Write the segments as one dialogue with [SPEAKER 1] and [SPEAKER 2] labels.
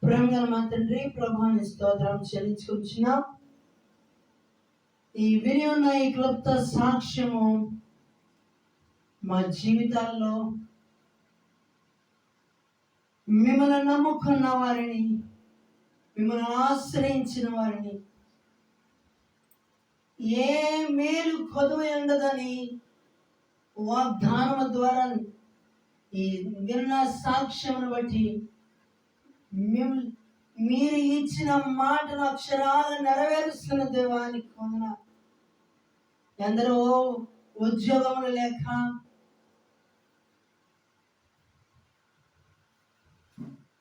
[SPEAKER 1] ప్రేమగల మా తండ్రి, ప్రభువాని స్తోత్రం చెల్లించుకుంటున్నాం. ఈ విని ఉన్న ఈ క్లుప్త సాక్ష్యము మా జీవితాల్లో మిమ్మల్ని నమ్ముకున్న వారిని, మిమ్మల్ని ఆశ్రయించిన వారిని ఏ మేలు కొదువు ఉండదని వాగ్దానం ద్వారా ఈ విన్న సాక్ష్యమును బట్టి మీరు ఇచ్చిన మాటను అక్షరాలు నెరవేరుస్తున్న దేవానికి వందనాలు. ఎందరో ఉద్యోగములు లేక,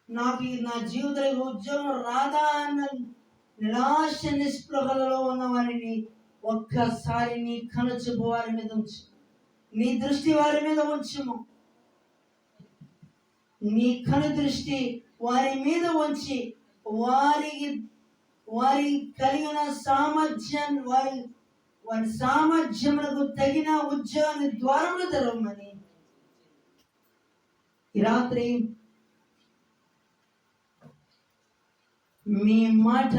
[SPEAKER 1] నాకు నా జీవితంలో ఉద్యోగం రాదా అన్న నిరాశ నిస్పృహలలో ఉన్న వారిని ఒక్కసారి నీ కనుచూపు వారి మీద ఉంచు, నీ దృష్టి వారి మీద ఉంచుము. నీ కను దృష్టి వారి మీద ఉంచి వారి కలిగిన సామర్థ్యాన్ని, వారి సామర్థ్యములకు తగిన ఉద్యోగాన్ని ద్వారములు తెరవమని ఈ రాత్రి మీ మాట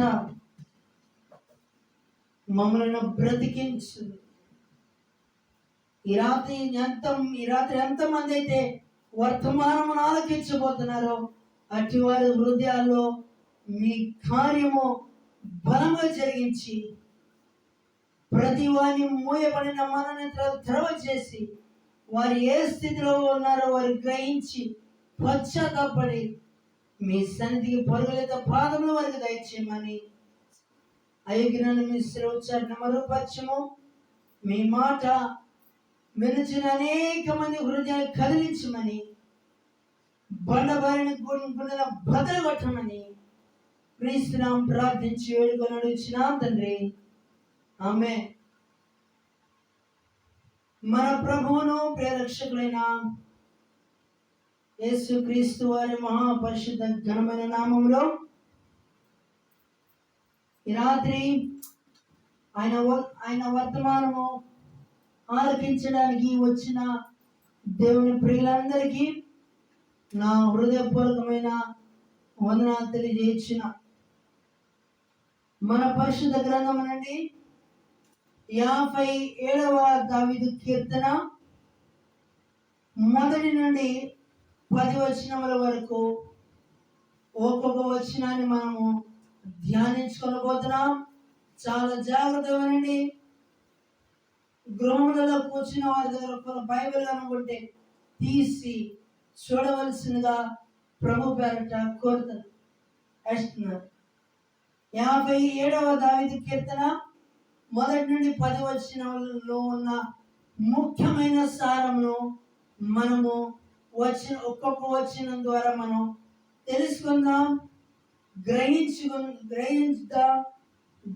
[SPEAKER 1] మమ్మల్ని బ్రతికించు. ఈ రాత్రి ఎంతమంది అయితే వర్తమానమును ఆలకించబోతున్నారో అట్టి వారి హృదయాల్లో మీ కార్యము బలంగా జరిగించి ప్రతి వారిని మూయబడిన మనని ద్రవ చేసి వారు ఏ స్థితిలో ఉన్నారో వారు గ్రహించి పశ్చాత్తాపడి మీ సన్నిధికి పరుగులేత పాదములు వారికి దయచేయమని అయోగ్యులను మీ శ్రవచారణ మరుపరచము. మీ మాట వినిచిన అనేక మంది హృదయాన్ని కదిలించమని, బండబారిన గుండెల బదలు కొట్టమని క్రీస్తునామం ప్రార్థించి వేడుకొని అడుగుచున్నాం తండ్రి, ఆమేన్. మన ప్రభువును ప్రియరక్షకులైన యేసు క్రీస్తు వారి మహాపరిశుద్ధ ఘనమైన నామములో ఈ రాత్రి ఆయన వర్తమానము ఆలకించడానికి వచ్చిన దేవుని ప్రియులందరికీ నా హృదయపూర్వకమైన వందనాలు తెలియజేసిన. మన పరిశుద్ధ గ్రంథం నుండి 57వ దావీదు కీర్తన 1 నుండి 10 వచనముల వరకు ఒక్కొక్క వచనాన్ని మనము ధ్యానించుకోబోతున్నాం. చాలా జాగ్రత్తగా వినండి. గృహములలో కూర్చున్న వారి దగ్గర బైబిల్ అనుకుంటే తీసి చూడవలసిందిగా ప్రభు పేరట కోరుతారు. 57వ దావీదు కీర్తన 1 నుండి 10 వచనాలలో ఉన్న ముఖ్యమైన సారమును మనము ఒక్కొక్క వచనం ద్వారా మనం తెలుసుకుందాం, గ్రహించుదాం,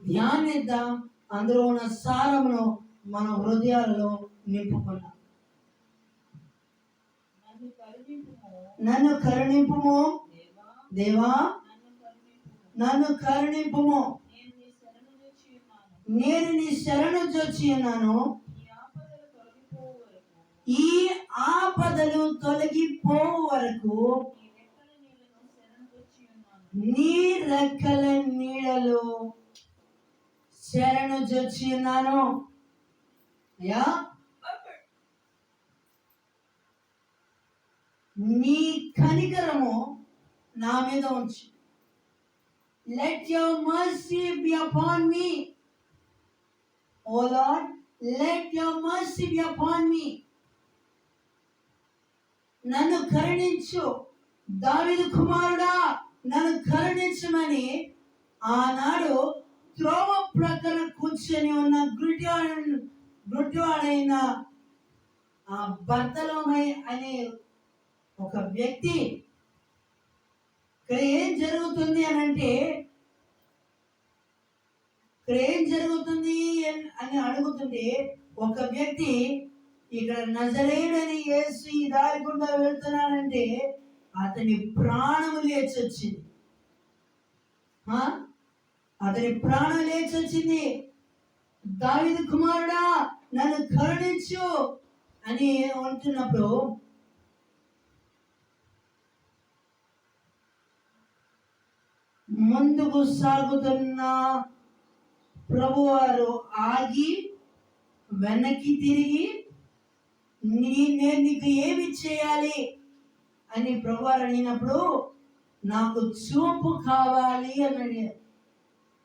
[SPEAKER 1] ధ్యానిద్దాం. అందులో ఉన్న సారమును మన హృదయాలలో నింపుకున్నాం. నన్ను కరుణింపుము దేవా, నన్ను కరుణింపుము. నేను నీ శరణు జొచ్చి ఉన్నాను. ఈ ఆపదలు తొలగిపోవు వరకు నీ రెక్కల నీడలో శరణు జొచ్చి ఉన్నాను. నీ కనికరము నా మీద ఉంచు. Let your mercy be upon me. O Lord, let your mercy be upon me. నన్ను కరుణించు దావీదు కుమారుడా, నన్ను కరుణించమని ఆనాడు త్రోవ ప్రక్కన కూర్చొని ఉన్న గుడ్డివాడైన ఆ బర్తలోమై అనే ఒక వ్యక్తి, ఇక్కడ ఏం జరుగుతుంది అని అడుగుతుంటే ఒక వ్యక్తి ఇక్కడ నజరేయుడని యేసు ఈ దారి గుండా వెళ్తున్నాడంటే అతని ప్రాణము లేచొచ్చింది. అతని ప్రాణం లేచొచ్చింది. దావీదు కుమారుడా, నన్ను కరుణించు అని అంటున్నప్పుడు ముందుకు సాగుతున్న ప్రభువారు ఆగి వెనక్కి తిరిగి నేను నీకు ఏమి చేయాలి అని ప్రభువారు అడిగినప్పుడు నాకు చూపు కావాలి అని.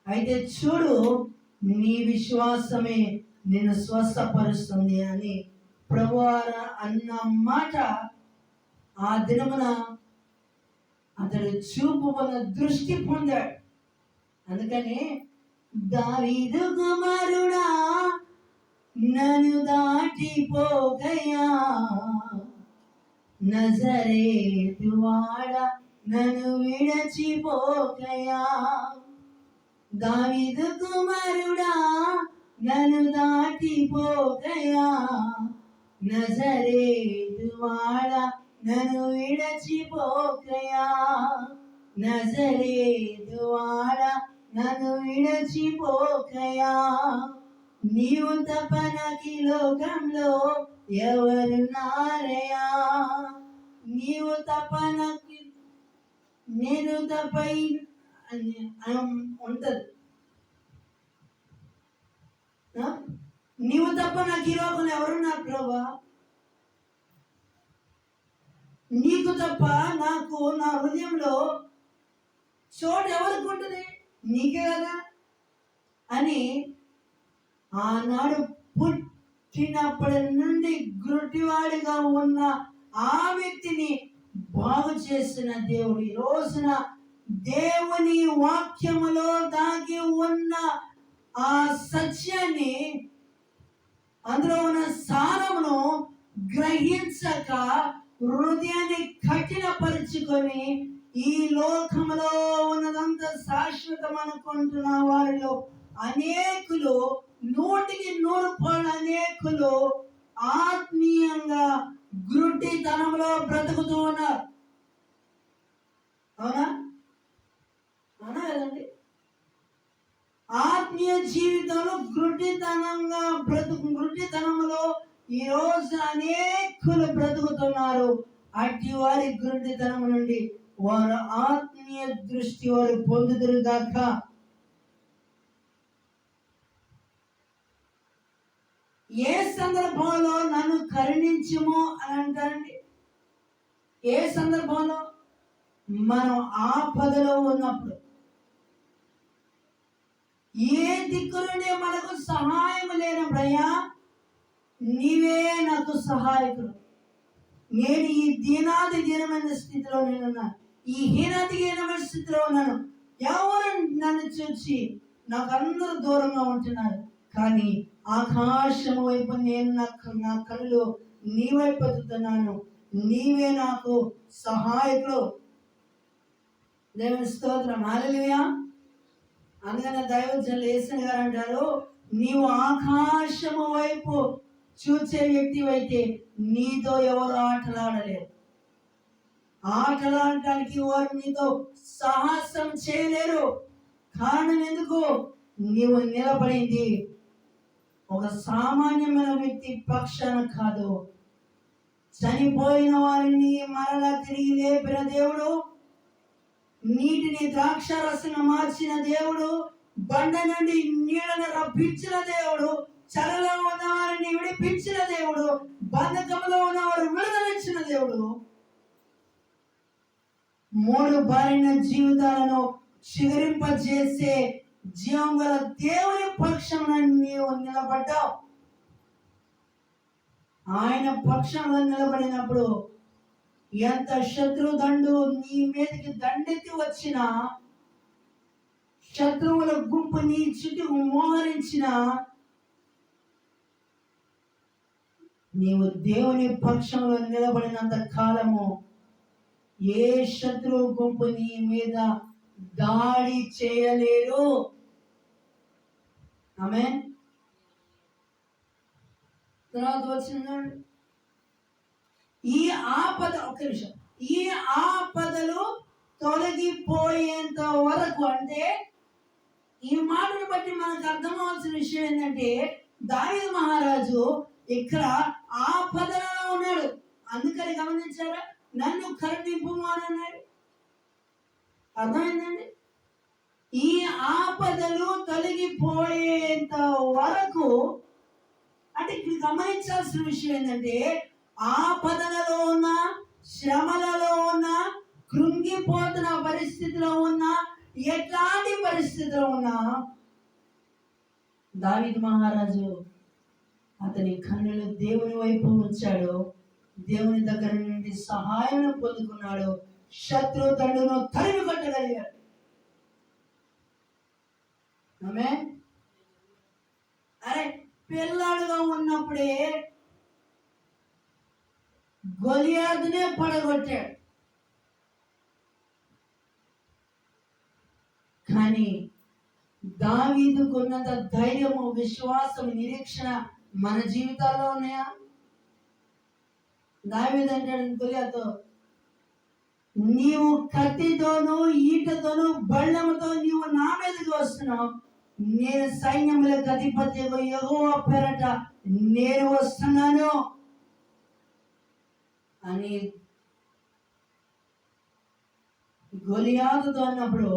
[SPEAKER 1] అయితే చూడు, నీ విశ్వాసమే నిన్ను స్వస్థపరుస్తుంది అని ప్రభువారు అన్న మాట ఆ దినమున అతడు చూపు వల్ల దృష్టి పొందాడు. అందుకని దావీదు కుమారుడా నన్ను దాటిపోగయా, నజరేతు వాడా నన్ను విడచిపోగయా, దావీదు కుమారుడా నన్ను దాటిపోగయా, నజరేతు వాడా నన్ను విడచిపోకయా, నజరేతు వాడా నన్ను విడచిపోకయా, నీవు తప్ప నాకు లోకంలో ఎవరున్నారయ్యా, నీవు తప్ప నాకు, నేను తప్ప ఉంటది, నీవు తప్ప నాకు ఈ లోకంలో ఎవరున్నారు ప్రభా, నీకు తప్ప నాకు నా హృదయంలో చోటు ఎవరికి ఉంటుంది, నీకే కదా అని ఆనాడు పుట్టినప్పటి నుండి గుడ్డివాడిగా ఉన్న ఆ వ్యక్తిని బాగు చేసిన దేవుడు ఈ రోజున దేవుని వాక్యములో దాగి ఉన్న ఆ సత్యాన్ని, అందులో ఉన్న సారమును గ్రహించక హృదయాన్ని కఠినపరుచుకొని ఈ లోకంలో ఉన్నదంత శాశ్వతం అనుకుంటున్న వారిలో అనేకులు, 100% అనేకులు ఆత్మీయంగా గుడ్డితనంలో బ్రతుకుతూ ఉన్నారు. అవునా అవునా కదండి? ఆత్మీయ జీవితంలో గుడ్డితనంలో ఈ రోజు అనేకులు బ్రతుకుతున్నారు. అట్టి వారి గుడ్డితనం నుండి వారు ఆత్మీయ దృష్టి వారు పొందుదురు గాక. ఏ సందర్భంలో నన్ను కరుణించుము అని అంటారండి? ఏ సందర్భంలో? మనం ఆపదలో ఉన్నప్పుడు, ఏ దిక్కు నుండి మనకు సహాయం లేనప్పుడయ్యా నీవే నాకు సహాయకుడు, నేను ఈ దీనమైన స్థితిలో నేనున్నాను, ఈ హీనమైన స్థితిలో ఉన్నాను, ఎవరు నన్ను చూసి నాకు అందరూ దూరంగా ఉంటున్నారు, కానీ ఆకాశం వైపు నేను నా కళ్ళు నీ వైపు ఎత్తుతున్నాను, నీవే నాకు సహాయకుడు. దేవుని స్తోత్రం, హల్లెలూయా. అందుకని దైవజనులు యేసయ్య గారు అంటారు, నీవు ఆకాశము వైపు చూసే వ్యక్తి అయితే నీతో ఎవరు ఆటలాడలేరు, ఆటలాడటానికి వారు నీతో సాహసం చేయలేరు. కారణం ఎందుకు? నీవు నిలబడింది ఒక సామాన్యమైన వ్యక్తి పక్షాన కాదు, చనిపోయిన వారిని మరలా తిరిగి లేపిన దేవుడు, నీటిని ద్రాక్షారసంగా మార్చిన దేవుడు, బండ నుండి నీళ్ళను రప్పించిన దేవుడు, చెరలో ఉన్న వారిని విడిపించిన దేవుడు, బంధకంలో ఉన్న వారు విడుదలించిన దేవుడు, 3 బారిన జీవితాలను చిగురింపజేసే జీవం గల దేవుని పక్షంలో నీవు నిలబడ్డావు. ఆయన పక్షంలో నిలబడినప్పుడు ఎంత శత్రుదండు నీ మీదకి దండెత్తి వచ్చినా, శత్రువుల గుంపు నీ చుట్టూ మోహరించిన, నీవు దేవుని పక్షంలో నిలబడినంత కాలము ఏ శత్రువు గుంపు నీ మీద దాడి చేయలేరు. ఆమేన్. తర్వాత వచ్చిందండి ఈ ఆపద, ఒక్క నిమిషం, ఈ ఆపదలు తొలగిపోయేంత వరకు, అంటే ఈ మాటను బట్టి మనకు అర్థమవలసిన విషయం ఏంటంటే దావీదు మహారాజు ఇక్కడ ఆపదలో ఉన్నాడు. అందుకని గమనించారా, నన్ను కరుణింపుము అని అన్నాడు. అర్థమైందండి? కృంగిపోయేంత వరకు. అంటే ఇక్కడ గమనించాల్సిన విషయం ఏంటంటే, ఆపదలలో ఉన్న, శ్రమలలో ఉన్న, కృంగిపోతున్న పరిస్థితిలో ఉన్న, ఎట్లాంటి పరిస్థితిలో ఉన్నా దావీదు మహారాజు అతని కన్నులు దేవుని వైపు ఉంచాడు. దేవుని దగ్గర నుండి సహాయం పొందుకున్నాడు. శత్రు దండును తరిమి కొట్టగలిగాడు. ఆమేన్. అరే, పిల్లాడుగా ఉన్నప్పుడే గొలియాతునే పడగొట్టాడు. కానీ దావీదుకున్నంత ధైర్యము, విశ్వాసం, నిరీక్షణ మన జీవితాల్లో ఉన్నాయా? దావీదు అంటాడు గొలియాతుతో, నీవు కత్తితోనూ ఈటతోనూ బళ్ళెముతో నీవు నా మీదకి వస్తున్నావు, నేను సైన్యములకు అధిపతిగా యెహోవా పేరట నేను వస్తున్నాను అని గొలియాతుతో అన్నప్పుడు,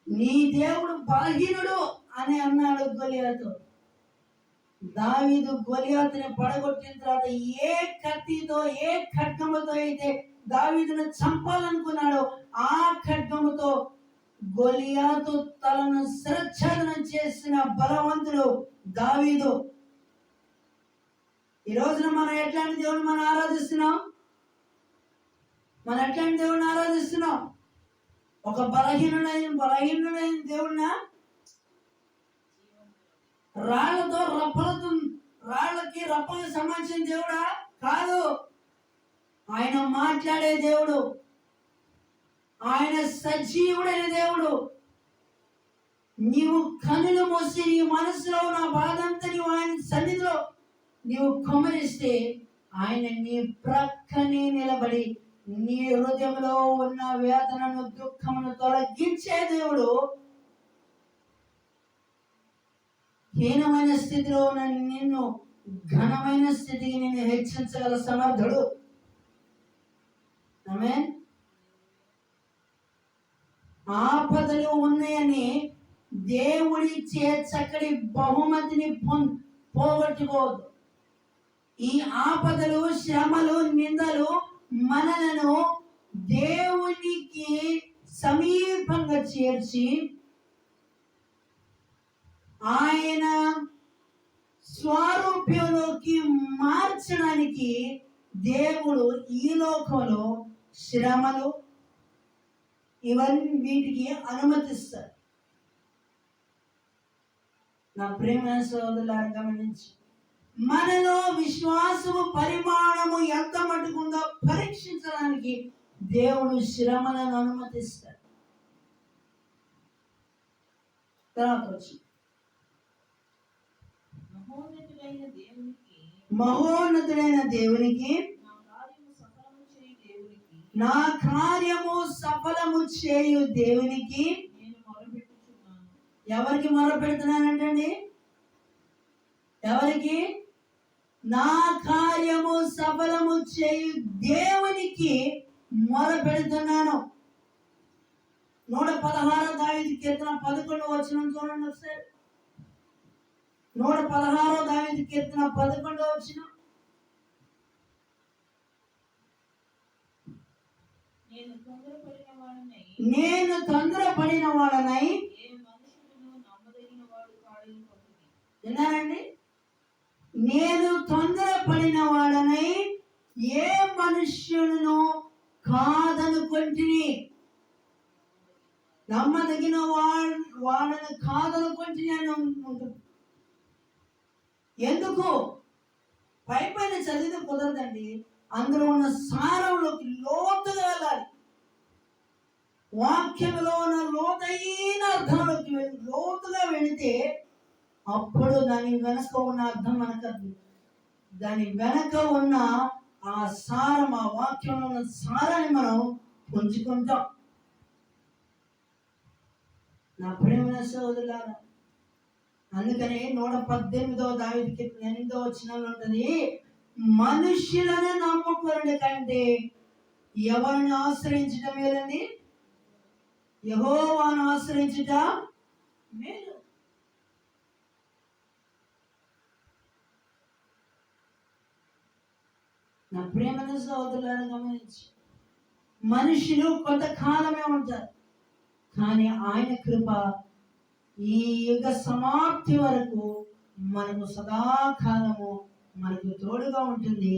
[SPEAKER 1] నీ దేవుడు బలహీనుడు అని అన్నాడు గొలియాతు. దావీదు గొలియాతుని పడగొట్టిన తర్వాత ఏ కత్తితో, ఏ ఖడ్గముతో అయితే దావీదును చంపాలనుకున్నాడో ఆ ఖడ్గముతో గొలియాతు తలను శిరచ్ఛేదనం చేసిన బలవంతుడు దావీదు. ఈ రోజున మనం ఎట్లాంటి దేవుని మనం ఆరాధిస్తున్నాం? మనం ఎట్లాంటి దేవుడిని ఆరాధిస్తున్నాం? ఒక బలహీనుడైన దేవుడినా? రాళ్ళకి రప్పలకు సంబంధించిన దేవుడా? కాదు. ఆయన మాట్లాడే దేవుడు, ఆయన సజీవుడైన దేవుడు. నీవు కనులు మూసి నీ మనసులో ఉన్న బాధంతా నీవు ఆయన సన్నిధిలో నీవు కుమ్మరిస్తే ఆయన నీ ప్రక్కనే నిలబడి నీ హృదయంలో ఉన్న వేదనను, దుఃఖమును తొలగించే దేవుడు. హీనమైన స్థితిలో ఉన్న నిన్ను ఘనమైన స్థితికి నిన్ను హెచ్చించగల సమర్థుడు. ఆమేన్. ఆపదలు ఉన్నాయని దేవుడిచ్చే చక్కటి బహుమతిని పోగొట్టుకోవద్దు. ఈ ఆపదలు, శ్రమలు, నిందలు మనలను దేవునికి సమీపంగా చేర్చి ఆయన స్వరూపంలోకి మార్చడానికి దేవుడు ఈ లోకంలో శ్రమలు ఇవన్నీ వీటికి అనుమతిస్తారు. నా ప్రేమ సోదరులారా గమనించి, మనలో విశ్వాసము పరిమాణము ఎంత మటుకుందో పరీక్షించడానికి దేవుడు శ్రమలను అనుమతిస్తాడు. తర్వాత వచ్చి మహోన్నతుడైన దేవునికి నా కార్యము సఫలము చేయు దేవునికి ఎవరికి మొరపెడుతున్నానంటండి? ఎవరికి? నా కార్యము సఫలము చేయు దేవునికి మొరపెడుతున్నాను. 116 దావీదు కీర్తన 11 వచనం చూడండి ఒకసారి. 116 దావీదు కీర్తన 11 వచనం. నేను తొందరపడిన వాడనై విన్నారండి? నేను తొందరపడిన వాడనై ఏ మనుష్యులను కాదనుకొంటిని. నమ్మదగిన వాళ్ళని కాదనుకొంటిని అని ఉంటుంది. ఎందుకు? పైపైన చదివితే కుదరదండి. అందులో ఉన్న సారంలోకి లోతుగా వెళ్ళాలి. వాక్యంలో ఉన్న లోతైన అర్థంలోకి లోతుగా వెళితే అప్పుడు దాని వెనక ఉన్న అర్థం మనకు, దాని వెనక ఉన్న ఆ సారం, ఆ వాక్యంలో ఉన్న సారాన్ని మనం పుంజుకుంటాం. నా ప్రేమ సోదరులారా, అందుకని 118 దావీదు కీర్తన 8వ వచనంలో ఉంటుంది, మనుష్యులను నమ్ముకునే కంటే ఎవరిని ఆశ్రయించడం మేలండి? యెహోవాను ఆశ్రయించుట మేలు. నా ప్రేమను సోదరులను గమనించి, మనుషులు కొంతకాలమే ఉంటారు, కానీ ఆయన కృప ఈ యుగ సమాప్తి వరకు మనకు సదాకాలము మనకు తోడుగా ఉంటుంది.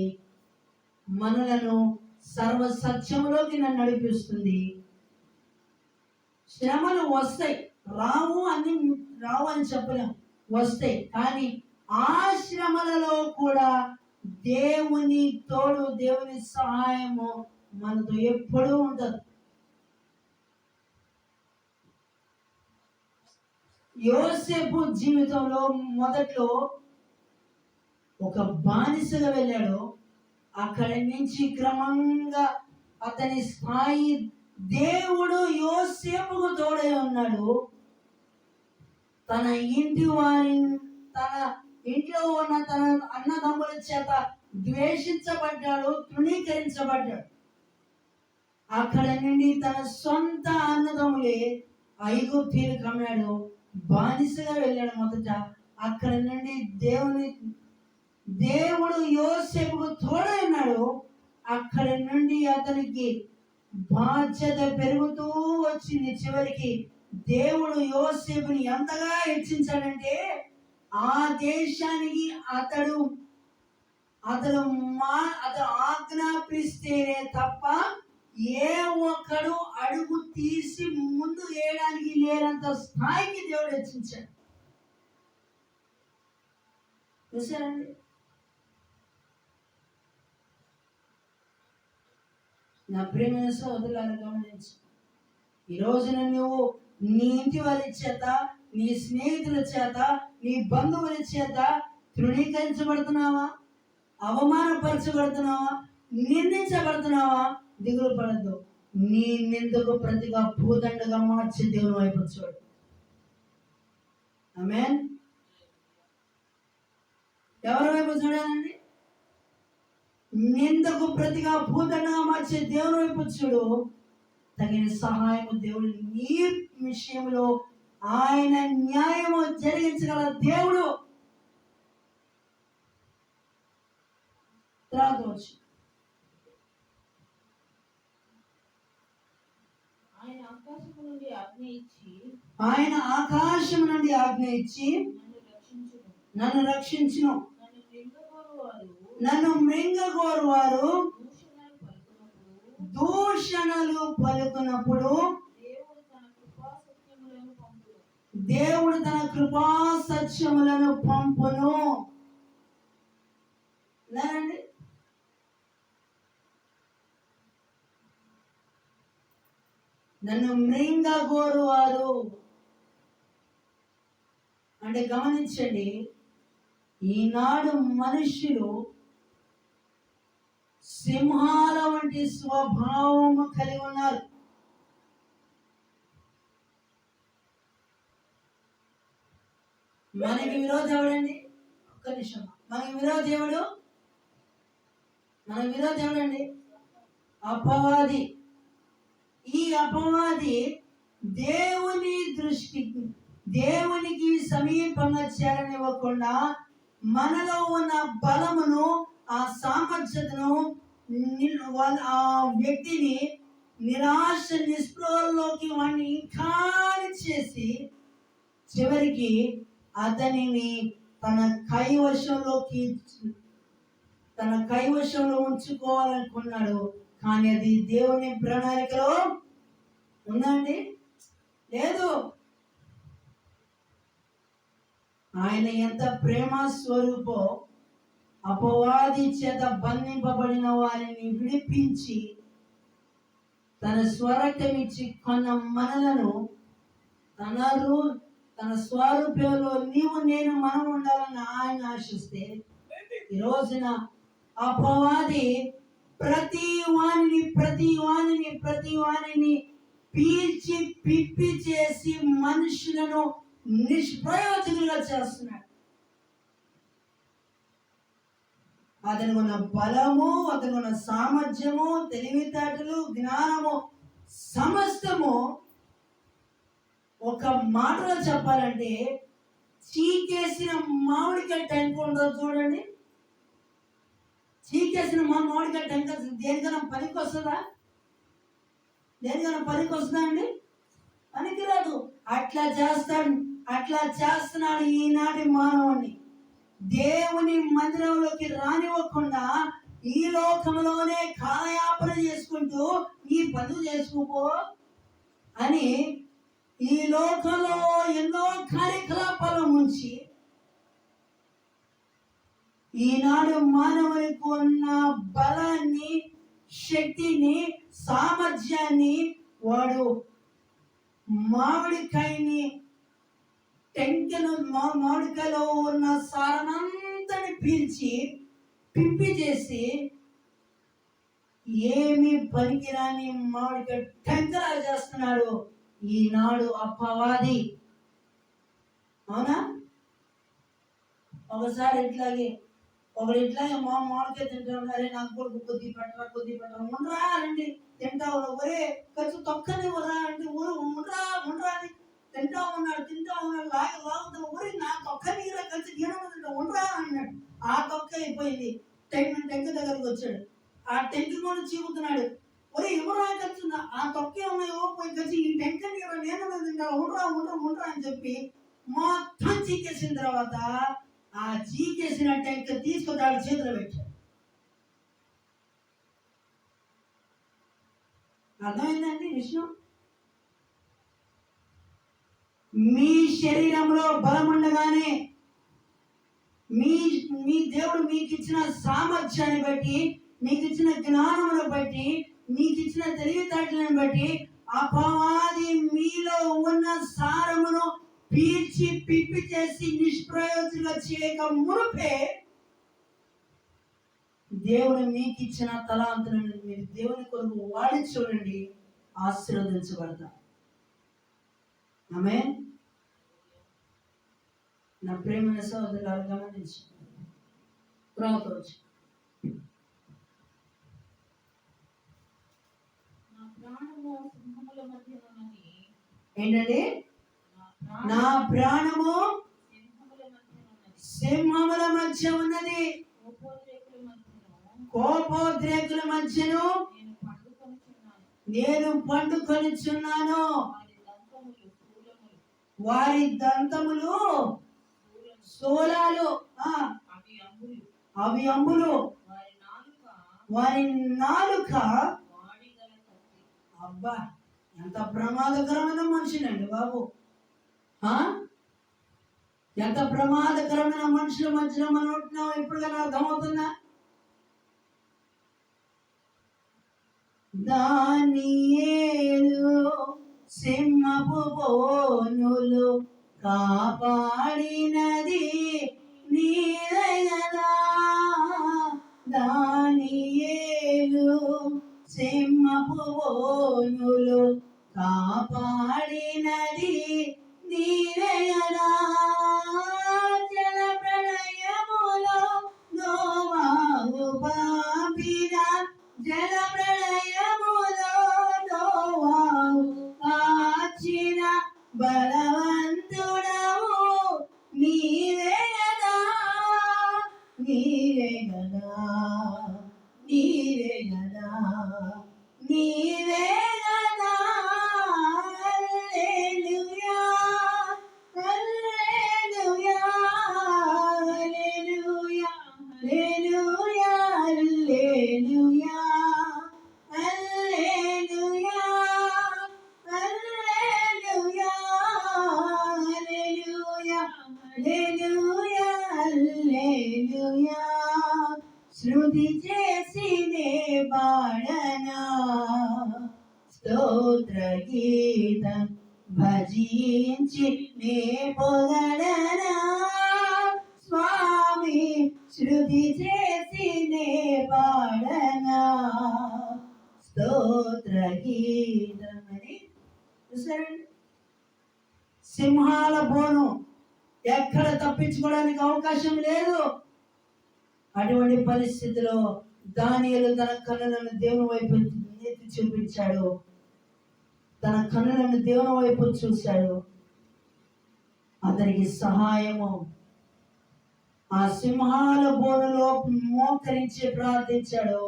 [SPEAKER 1] మనలను సర్వ సత్యములోకి నడిపిస్తుంది. శ్రమలు వస్తాయి, రావు అని చెప్పలేము, వస్తాయి. కానీ ఆ శ్రమలలో కూడా దేవుని తోడు, దేవుని సహాయము మనతో ఎప్పుడూ ఉంటుంది. యోసేపు జీవితంలో మొదట్లో ఒక బానిసగా వెళ్ళాడు. అక్కడి నుంచి క్రమంగా అతని స్థాయి, దేవుడు యోసేపుకు తోడై ఉన్నాడు. తన ఇంట్లో ఉన్న తన అన్నదమ్ముల చేత ద్వేషించబడ్డాడు, తృణీకరించబడ్డాడు. అక్కడ నుండి తన సొంత అన్నదమ్ములే ఐగుప్తీయులకు అమ్మాడు, బానిసగా వెళ్ళాడు మొదట. అక్కడ నుండి దేవుడు యోసేపుకు తోడై ఉన్నాడు. అక్కడి నుండి అతనికి బాధ్యత పెరుగుతూ వచ్చింది. చివరికి దేవుడు యోసేపుని ఎంతగా హెచ్చించాడంటే, ఆ దేశానికి అతడు ఆజ్ఞాపిస్తేనే తప్ప ఏ ఒక్కడు అడుగు తీసి ముందు వేయడానికి లేనంత స్థాయికి దేవుడు హెచ్చించాడు. చూసారండి? నా ప్రియమైన సోదరులను గమనించి, ఈ రోజున నువ్వు నీ ఇంటి వారి చేత, నీ స్నేహితుల చేత, నీ బంధువుల చేత తృణీకరించబడుతున్నావా? అవమానపరచబడుతున్నావా? నిందించబడుతున్నావా? దిగులు పడద్దు. నీ నిందకు ప్రతిగా భూదండగా మార్చి దేవుని వైపు చూడు. ఆమేన్. ఎవరి వైపు చూడాలండి? నిందకు ప్రతిగా భూదండగా మార్చే దేవుని వైపు చూడు. తగిన సహాయం దేవుడు నీ విషయంలో, ఆయన న్యాయము జరిగించగల దేవుడు. ఆయన ఆకాశం నుండి ఆజ్ఞ ఇచ్చి నన్ను రక్షించును. నన్ను మృంగగోరువారు దూషణలు పలుకున్నప్పుడు దేవుడు తన కృపా సత్యములను పంపును. లేదండి? నన్ను మృంగగోరువారు అంటే గమనించండి, ఈనాడు మనుష్యులు సింహాల వంటి స్వభావము కలిగి ఉన్నారు. మనకి విరోధి ఎవడండి? ఒక్క నిమిషం. మనకి విరోధి ఎవడు? మన విరోధి ఎవడండి? అపవాది. ఈ అపవాది దేవునికి సమీపంగా చేరనివ్వకుండా మనలో ఉన్న బలమును, ఆ సామర్థ్యతను, ఆ వ్యక్తిని నిరాశ నిస్పృహల్లోకి వాడిని ఇంకా చేసి చివరికి అతనిని తన కైవశంలో ఉంచుకోవాలనుకున్నాడు. కానీ అది దేవుని ప్రణాళికలో ఉందండి? లేదు. ఆయన ఎంత ప్రేమ స్వరూపో, అపవాది చేత బంధింపబడిన వారిని విడిపించి తన స్వరక్తమిచ్చి కొన్న మనలను తన స్వరూపంలో నీవు నేను మనం ఉండాలని ఆయన ఆశిస్తే, ఈ రోజున అపవాది ప్రతి వాణిని పీల్చి పిప్పి చేసి మనుషులను నిష్ప్రయోజకులుగా చేస్తున్నాడు. అతనికి ఉన్న బలము, అతనికి ఉన్న సామర్థ్యము, తెలివితేటలు, జ్ఞానము సమస్తము ఒక మాటలో చెప్పాలంటే చీకేసిన మామిడికాయ టెంక ఉండదు చూడండి. చీకేసిన మామిడికాయ టెంక దేనికైనా పనికి వస్తుందా? దేనికైనా పనికి వస్తుందా అండి? పనికిరాదు. అట్లా చేస్తున్నాడు ఈనాటి మానవుణ్ణి. దేవుని మందిరంలోకి రానివ్వకుండా ఈ లోకంలోనే కాలయాపన చేసుకుంటూ ఈ పనులు చేసుకోపో అని ఈ లోకంలో ఎన్నో కార్యకలాపాలు ఉంచి ఈనాడు మానవునికి ఉన్న బలాన్ని, శక్తిని, సామర్థ్యాన్ని వాడు మామిడికాయని టెంకను మామిడికాయలో ఉన్న సారనంతని పీల్చి పిప్పి చేసి ఏమి పనికిరాని మామిడికాయ టెంకలా చేస్తున్నాడు ఈనాడు అపవాది. అవునా? ఒకసారి ఇట్లాగే మామిడికాయ తింటాడు. అరే నాకు కూడా కొద్ది పెట్టరా ఉండరా అండి తింటావు, ఒరే ఖర్చు తొక్కని వరా అంటే ఉండరా అని తింటా ఉన్నాడు. లాగుతావు, ఒరే నా తొక్క నీరా కలిసి గీనమంటే ఉండరా అన్నాడు. ఆ తొక్క అయిపోయింది. టెంక దగ్గరకు వచ్చాడు. ఆ టెంక కూడా చీకుతున్నాడు. ఒరే ఎవరా కలిసి ఆ తొక్కే ఉన్నాయో పోయి కలిసి ఈ టెంక నీరా నేను తింటా ఉండరా అని చెప్పి మొత్తం చీకేసిన తర్వాత ఆ చీకేసిన టెంక తీసుకొచ్చి చేతిలో పెట్టాడు. అర్థమైందండి విషయం? మీ శరీరంలో బలం ఉండగానే మీ దేవుడు మీకు ఇచ్చిన సామర్థ్యాన్ని బట్టి, మీకు ఇచ్చిన జ్ఞానమును బట్టి, మీకు ఇచ్చిన తెలివితేటలను బట్టి అపవాది మీలో ఉన్న సారమును పీల్చి పిప్పి చేసి నిష్ప్రయోజనంగా చేయక మునుపే దేవుడు మీకు ఇచ్చిన తలాంతులను మీరు దేవుని కొరకు వాడి చూడండి, ఆశీర్వదించబడతారు. ఆమేన్. నా ప్రేమైన సహోదరులారా గమనించు. ఏంటండి? నా ప్రాణము సింహముల మధ్య ఉన్నది, కోపోద్రేకుల మధ్యను నేను పండుకొనిచున్నాను. వారి దంతములు శూలాలు, అవి అంబులు, వారి నాలుక. అబ్బా, ఎంత ప్రమాదకరమైన మనుషులండి బాబు! ఎంత ప్రమాదకరమైన మనుషుల మధ్యలో మనం ఉంటున్నాం ఇప్పుడు కానీ అర్థమవుతుందా? దానియేలు సింహపు బోనులు కాపాడినది నీవే గదా. దానియేలు సింహపు బోనులు కాపాడినది నీవే గదా. జల ప్రళయములో నోవాహు పంపిన జల ప్రళయములో నోవాహు కాచిన బలవంతుడవు నీవే గదా, నీవే గదా, నీవే గదా, నీవే గదా. హల్లెలూయా, హల్లెలూయా, హల్లెలూయా, హల్లెలూయా, హల్లెలూయా, హల్లెలూయా, హల్లెలూయా, హల్లెలూయా, హల్లెలూయా. శృతి చేసినే పాడనా స్తోత్ర గీతం, భజించి నే పొగడనా స్వామి. శృతి చేసినే పాడనా స్తోత్ర గీతం అని. చూసారండి, సింహాల బోను ఎక్కడ తప్పించుకోవడానికి అవకాశం లేదు. అటువంటి పరిస్థితిలో దానియేలు తన కన్నులను దేవుని వైపు ఎత్తి చూపించాడు. తన కన్నులను దేవుని వైపు చూశాడు. అతనికి సహాయము. ఆ సింహాల బోనులో మోకరించి ప్రార్థించాడు.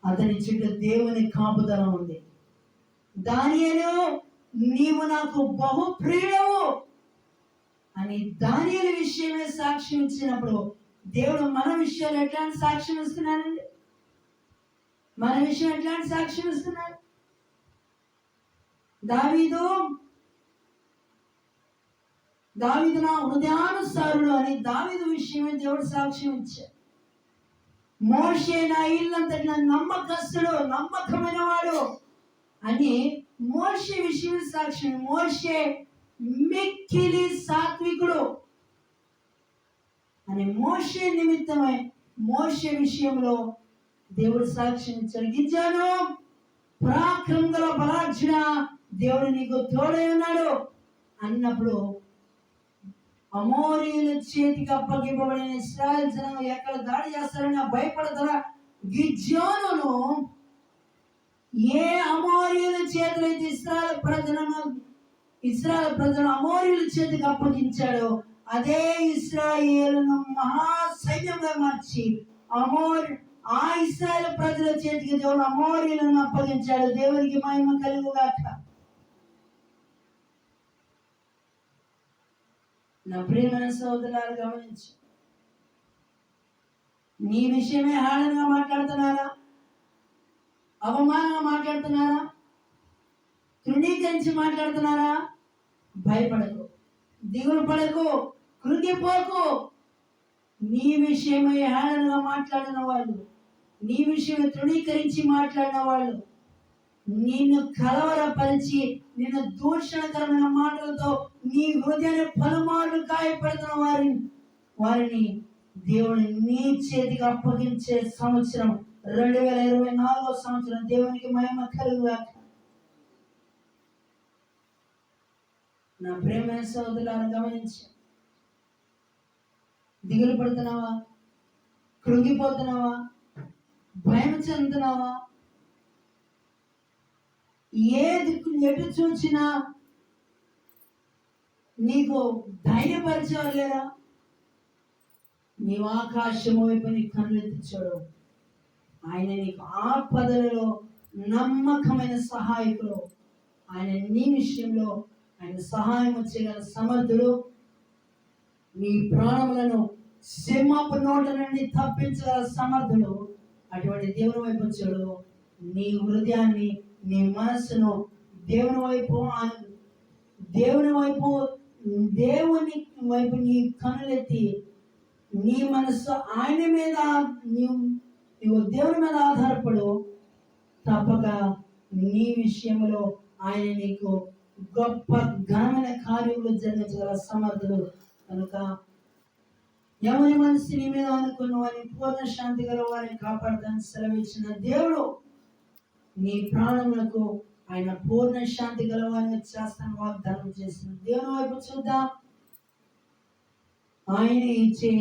[SPEAKER 1] అతని చుట్టూ దేవుని కాపుదల ఉంది. దానియేలు, నీవు నాకు బహు ప్రియుడవు అని దానియేలు విషయమే సాక్ష్యం ఇచ్చినప్పుడు దేవుడు మన విషయాలు ఎట్లాంటి సాక్ష్యం ఇస్తున్నాడండి? మన విషయం ఎట్లాంటి సాక్ష్యం ఇస్తున్నాడు? దావీదు నా హృదయానుసారుడు అని దావీదు విషయమే దేవుడు సాక్ష్యం ఇచ్చాడు. మోషే నా ఇల్లంతటి నమ్మకస్తుడు, నమ్మకమైన వాడు అని మోషే విషయం సాక్ష్యం. మోషే మిక్కిలి సాత్వికుడు అని మోషే నిమిత్తమై మోషే విషయంలో దేవుడు సాక్ష్యం ఇచ్చాడు. గిద్యోను పరాక్రమం గల బలార్జున, దేవుడు నీకు తోడై ఉన్నాడు అన్నప్పుడు అమోరీల చేతికి అప్పగింపబడిన ఇశ్రాయేల్ జనం ఎక్కడ దాడి చేస్తారని భయపడతారా? గిద్యోనును ఏ అమోరీల చేతులైతే ఇశ్రాయేల్ ప్రజలను అమోరీల చేతికి అప్పగించాడో అదే ఇశ్రాయేలును మహాసైన్యంగా మార్చి ఆ ఇశ్రాయేల్ ప్రజల చేతికి దేవుడు అమోరీలను అప్పగించాడు. దేవునికి మహిమ కలుగుగాక. నా ప్రియమైన సోదరులారా, గమనించు. నీ విషయమే హేళనగా మాట్లాడుతున్నారా? అవమానంగా మాట్లాడుతున్నారా? తృణీకరించి మాట్లాడుతున్నారా? భయపడకు, దిగులు పడకు, కృంగిపోకు. నీ విషయమై హేళనగా మాట్లాడిన వాళ్ళు, నీ విషయమై తృణీకరించి మాట్లాడిన వాళ్ళు, నిన్ను కలవరపరిచి నిన్ను దూషణకరమైన మాటలతో నీ హృదయాన్ని పలుమార్లు గాయపడుతున్న వారిని దేవుని నీ చేతికి అప్పగించే సంవత్సరం 2024 సంవత్సరం. దేవునికి మహిమ కలుగుగాక. నా ప్రియమైన సోదరులను గమనించి, దిగులు పడుతున్నావా? కృంగిపోతున్నావా? భయం చెందుతున్నావా? ఏ దిక్కు ఎటు చూసినా నీకు ధైర్యపరిచేవారు లేరా? నీవు ఆకాశము వైపు నీ కన్నులెత్తి చూడు. ఆయన నీకు ఆపదలలో నమ్మకమైన సహాయకుడు. ఆయన నీ విషయంలో ఆయన సహాయం చేయగల సమర్థుడు. నీ ప్రాణములను సింహపు నోట నుండి తప్పించగల సమర్థుడు. అటువంటి దేవుని వైపు చూడు. నీ హృదయాన్ని, నీ మనస్సును దేవుని వైపు నీ కన్నులెత్తి నీ మనస్సు ఆయన మీద, నీవు దేవుని మీద ఆధారపడు. తప్పక నీ విషయంలో ఆయన నీకు గొప్ప ఘనమైన కార్యములు జరిగించగల సమర్థుడు. కనుక ఎవరి మనసు నీ మీద అనుకున్న వారిని పూర్ణ శాంతి గల వారిని కాపాడతానికి సెలవిచ్చిన దేవుడు నీ ప్రాణములకు ఆయన పూర్ణ శాంతి గల వారిని చేస్తాను వాగ్దానం చేసిన దేవుని వైపు చూద్దాం. ఆయన ఇచ్చే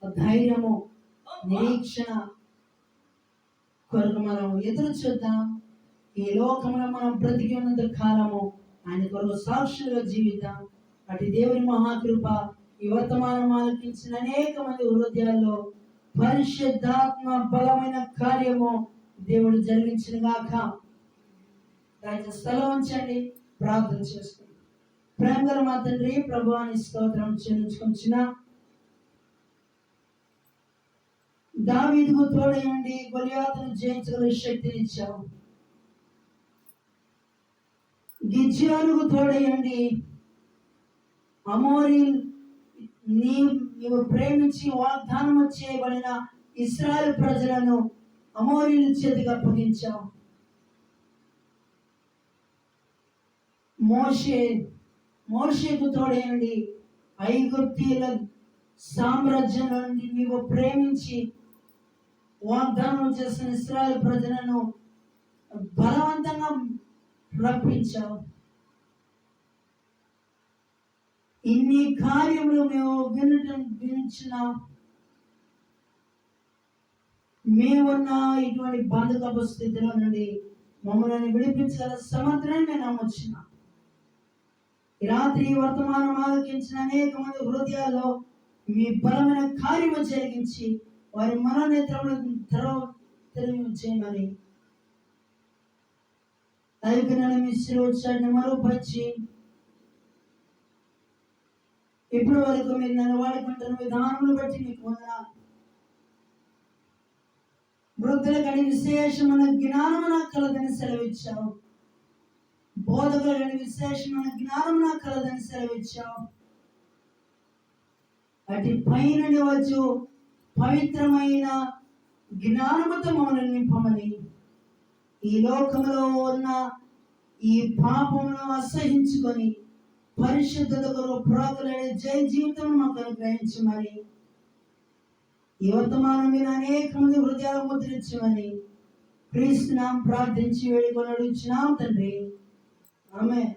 [SPEAKER 1] ధైర్యము, నిరీక్షణ కొరకు మనం ఎదురు చూద్దాం. ఈ లోకంలో మనం బ్రతికి ఉన్నంత కాలము ఆయన కొరకు సాక్షులుగా జీవిద్దాం. అటు దేవుని మహాకృప ఈ వర్తమానం ఆలకించిన అనేక మంది హృదయాల్లో పరిశుద్ధాత్మ బలమైన కార్యము దేవుడు జరిగించిన గాక. దాని స్థలం ఉంచండి, ప్రార్థన చేసుకుంది. ప్రేమగల మా తండ్రి, ప్రభువాని స్తోత్రం చెల్లించుకొంచిన దావీదుకు తోడయండి గొలియాతును జయించగల శక్తిని ఇచ్చావు. గిద్యోనుకు తోడయండి నీవు ప్రేమించి వాగ్దానం చేయబడిన ఇశ్రాయేలు ప్రజలను అమోరీల చేతికి అప్పగించావు. మోషేకు తోడయండి ఐగుప్తీయుల సామ్రాజ్యం నుండి నీవు ప్రేమించి వాగ్దానం చేసిన ఇశ్రాయేలు ప్రజలను బలవంతంగా రప్పించావు. ఇన్ని కార్యములు మేము వినిచిన మేమున్న ఇటువంటి బాధకపు స్థితిలో నుండి మమ్మల్ని విడిపించాల సమర్థులని మేము నమ్మొచ్చిన ఈ రాత్రి ఈ వర్తమానం ఆలోచించిన అనేక మంది హృదయాల్లో మీ బలమైన కార్యము జరిగించి వారి మనోనేత్రములను తెరవచేయమని అయిపోయిన మీ శిరోచాన్ని మరోపరిచి ఇప్పటి వరకు మీరు నన్ను వాడుకుంటున్న విధానమును బట్టి మీకు వందనాలు. వృద్ధులకని విశేషమైన జ్ఞానము నాకు కలదని సెలవిచ్చావు. బోధకులని విశేషమైన జ్ఞానం నాకు కలదని సెలవిచ్చావు. అటు పైన వచ్చు పవిత్రమైన జ్ఞానముతో మమ్మల్ని నింపమని, ఈ లోకంలో ఉన్న ఈ పాపమును అసహించుకొని పరిశుద్ధత కొరకు ప్రాకులనే జయ జీవితం మాకు అనుగ్రహించమని, ఈ వర్తమానం మీద అనేక మంది హృదయాలు ముద్రించమని క్రీస్తునామం ప్రార్థించి వేడుకొని అడుగుచున్నాం తండ్రి. ఆమేన్.